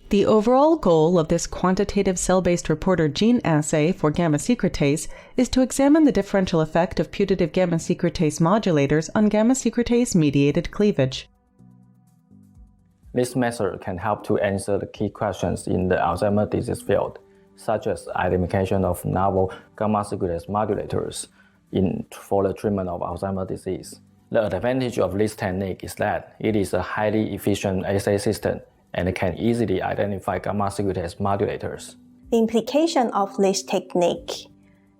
The overall goal of this quantitative cell-based reporter gene assay for gamma-secretase is to examine the differential effect of putative gamma-secretase modulators on gamma-secretase-mediated cleavage. This method can help to answer the key questions in the Alzheimer's disease field, such as identification of novel gamma-secretase modulators for the treatment of Alzheimer's disease. The advantage of this technique is that it is a highly efficient assay system and can easily identify gamma-secretase modulators. The implication of this technique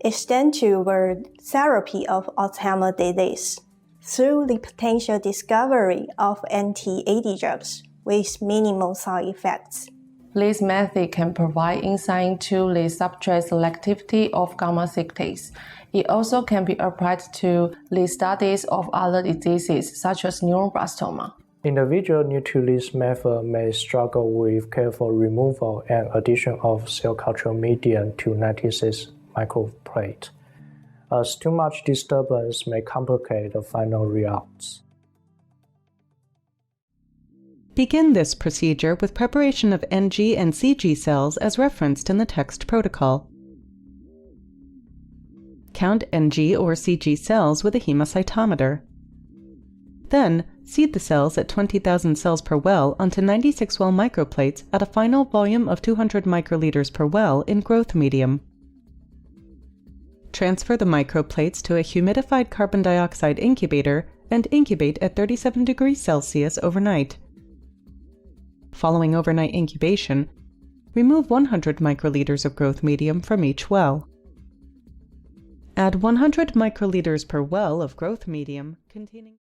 extends to the therapy of Alzheimer's disease through the potential discovery of anti-AD drugs with minimal side effects. This method can provide insight into the substrate selectivity of gamma-secretase. It also can be applied to the studies of other diseases such as neuroblastoma. Individuals new to this method may struggle with careful removal and addition of cell culture medium to 96 microplate, as too much disturbance may complicate the final results. Begin this procedure with preparation of NG and CG cells as referenced in the text protocol. Count NG or CG cells with a hemocytometer. Then, seed the cells at 20,000 cells per well onto 96 well microplates at a final volume of 200 microliters per well in growth medium. Transfer the microplates to a humidified carbon dioxide incubator and incubate at 37 degrees Celsius overnight. Following overnight incubation, remove 100 microliters of growth medium from each well. Add 100 microliters per well of growth medium containing